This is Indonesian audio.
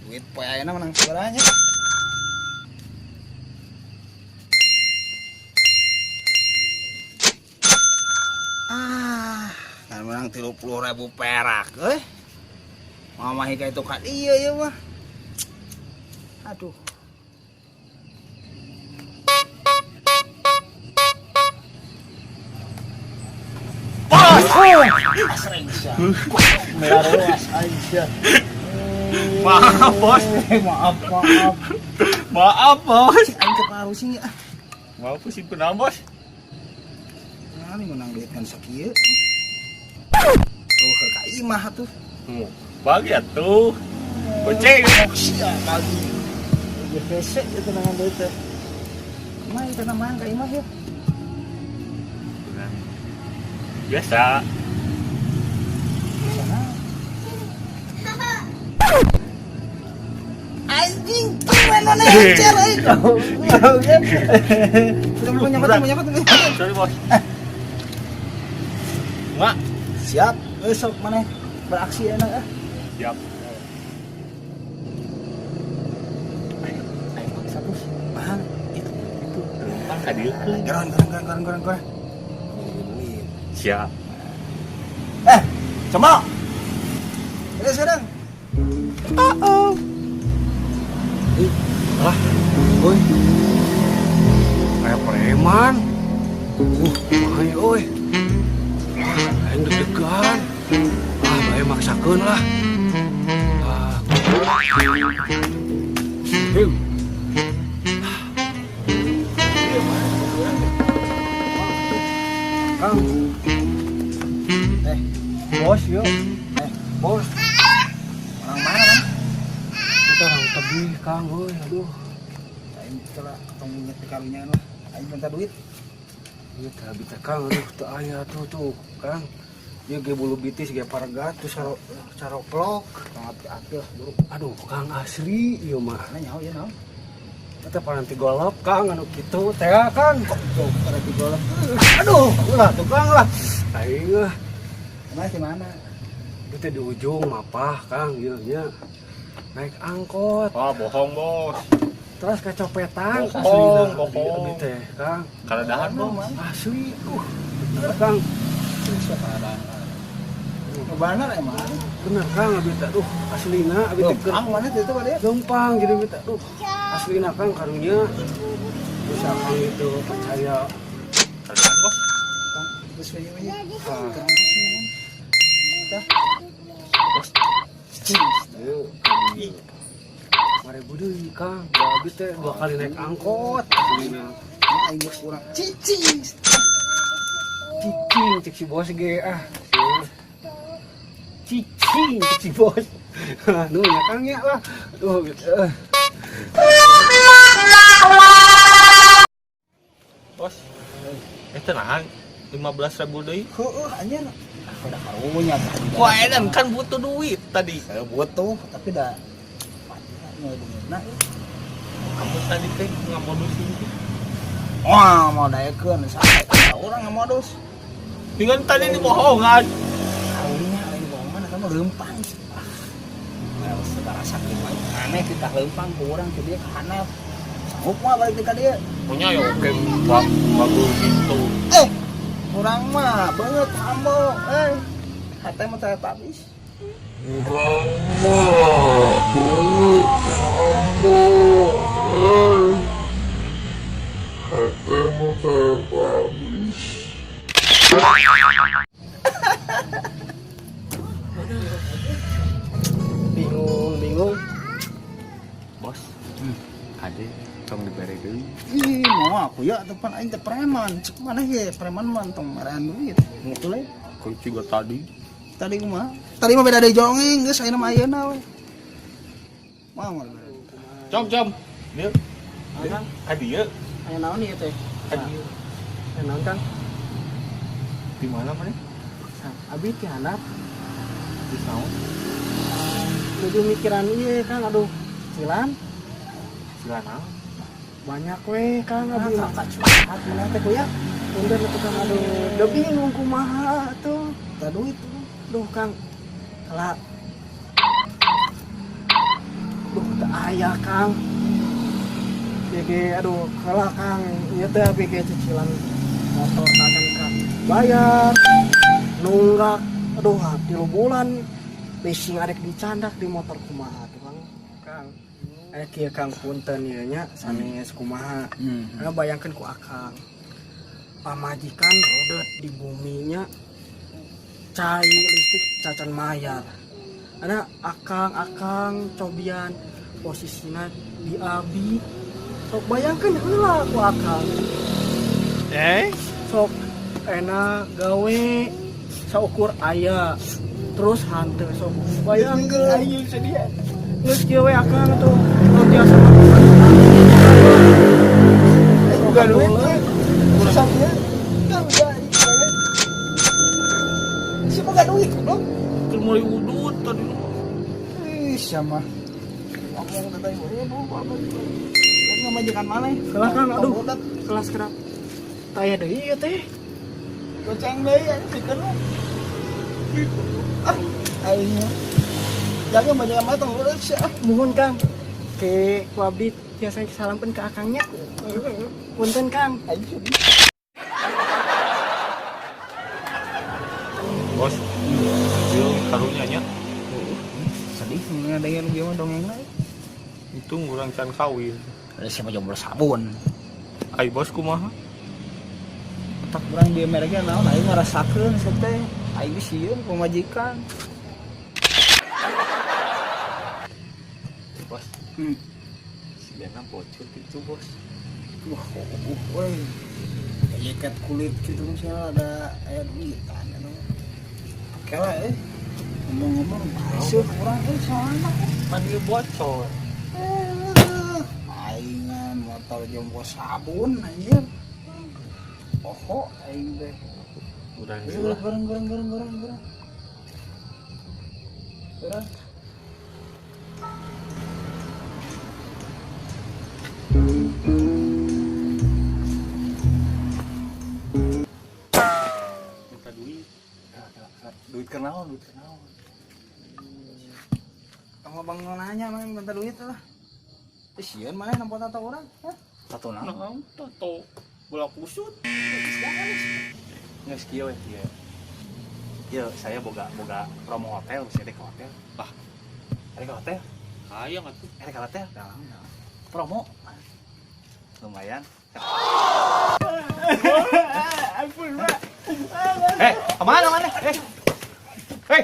Duit poe ayeuna menang sebaranya. Kan menang 30.000 perak Mama hika itu kan iya ya mah. Aduh. Sering sih. Merah ruas aja. Maaf bos. Maaf. Maaf bos. Aing keparu sih ya. Maaf sih kenapa bos? Ini menang duit kan sakieu. Tuh ka imah tuh. Bagi atuh. Goceng. Sia bagi. Ya pesek itu dengan duit teh. Mah itu namanya ka imah ya. Biasa. Anjing, gimana nih cewek? Udah mau nyampe. Sorry bos. Mak, Siap, besok mana beraksi enak siap. Ayo maksa terus. Mahal itu. Kan hadir. Goreng. Siap. Coba. Ini sekarang. Lah, oi. Kayak preman. Mahal oi. Aing deg-degan. Bae maksakeun lah. Heuh. Kang. Bos yuk. Bos. Orang mana kan? Kita orang tebih Kang, euy. Aduh. Aing telah tong minyak dikawinnya lah. Aing minta duit. Ieu teh abi teh Kang, aduh teu aya tuh Kang. Ieu ge bulu bitis ge paragat tuh saroplok. Tong api lah buru. Aduh Kang asli ieu mah. Mana nyaho ya naon? Eta paranti golop Kang anu kitu teh Kang. Tuh pada digolok. Aduh, ulah tuh Kang lah. Aing Mana di mana? itu teh di ujung mapah Kang ieu nya. Naik angkot. Oh, bohong bos. Terus kecopetan Bohong, aslina. bohong. Abi teh Kang. Karadahan bos. Asli. Bener, Kang. Siapa ada? Benar emang. Bener Kang abi teh aduh aslina abi teh keur Ang mana itu pada ya? gampang jadi abi teh aduh aslina Kang karunya bisa Kang itu percaya. Karadahan bos. Terus kayak gini. Ah. Terang sih. Dah. Bos. Ayo. Mare deui Kang. Da abi teh 2 kali naik angkot aslina. Aing geus kurang cicing. Cicing cek si bos ge ah. Cicing cek si bos. Nu nya Kang ya lah. Aduh gitu. Bos. Tenang. 15.000 deui. Heueuh anjir. Udah karunya tadi. Wah, edan kan butuh duit tadi. Saya butuh tapi dah nah, Kamu tadi teh ngamodusin. wah mau daekeun sampai orang ngamodus. Dengan tadi dibohongan. Karunya lain bohongan kamu leumpang. Segala sakit aneh kita leumpang ku urang ke dia ke handap. Sanggup mah balik ka dia. Punya ya oke bagus gitu. Urang mah banget ambo hate mah teh habis. Bingung. Bos. Ade tong dibere deui. Ih, mau aku ya depan aing teh preman. Cek mana ge preman mah tong marahan duit. Gitu le. Kau juga tadi. Tadi kumaha? Tadi mah beda deui jongeng geus ayeuna mah ayeuna we. Mau Com. Dia. Hadiah. aya naon ieu teh? Hadiah. Naon Kang? Di mana mana? Abi teh handap. Di saun. Kudu mikiran ieu Kang aduh. Silan Silana. banyak we Kang abi mah. Kakak curhat mana teh ku ya? Punten atuh Kang aduh. Da bingung kumaha tuh. Tah duit tuh. Duh Kang. Salah. Duh aya Kang. BG aduh kalah Kang. Ieu teh BG cicilan motor akan Kang. Bayar nunggak aduh 3 bulan leasing arek dicandak di motor kumaha tuh Kang. Kieu Kang punten ieu nya sanes kumaha. Bayangkeun ku akang. Pamajikan rodet di buminya cai listrik cacan mayar. Ada akang cobian posisinya di abi. Sok bayangkan heula ku akang. Sok enak gawe saukur aya terus hante sok bayangkan ayo sedia. Geus kieu we akang tuh tiasa makan. Bukan duit. Sampai kan udah si boga duit belum Keur mulai udut tadi. Sama ngomong tadi majikan mana kelas Kang aduh kelas kerap taya deui ieu teh goceng deui ya pikeun aing jaga majikan mah tong urang sia muhun Kang ke ku abdi tiasa salamkeun ka akangnya punten Kang aing sedih Bos. Ieu karunya nya. sedih ngadengin lu gimana dongeng lain Itu urang can kawin. ada siapa jomblo sabun Ai bos kumaha? tak urang di mereka naon aing ngarasakeun teh aing geus sieun pamajikan Bos. Si Dana bocor gitu bos. wah woi ikat kulit gitu misalnya ada air duitan anu oke lah ngomong-ngomong masuk kurang soalnya Mandi bocor. aingan motor jompo sabun anjir poho aing teh Urang goreng minta duit. Duit kenaon? sama bang nanya main minta duit lah sieun mana nampak tato orang tato naon Naon tato bola kusut. Geus kieu we kieu. Ieu saya boga promo hotel, saya ke hotel. Lah, ada ke hotel? Hayang atuh. Ada ke hotel? Promo. Lumayan. Ampun, Pak. Kemana? Hei.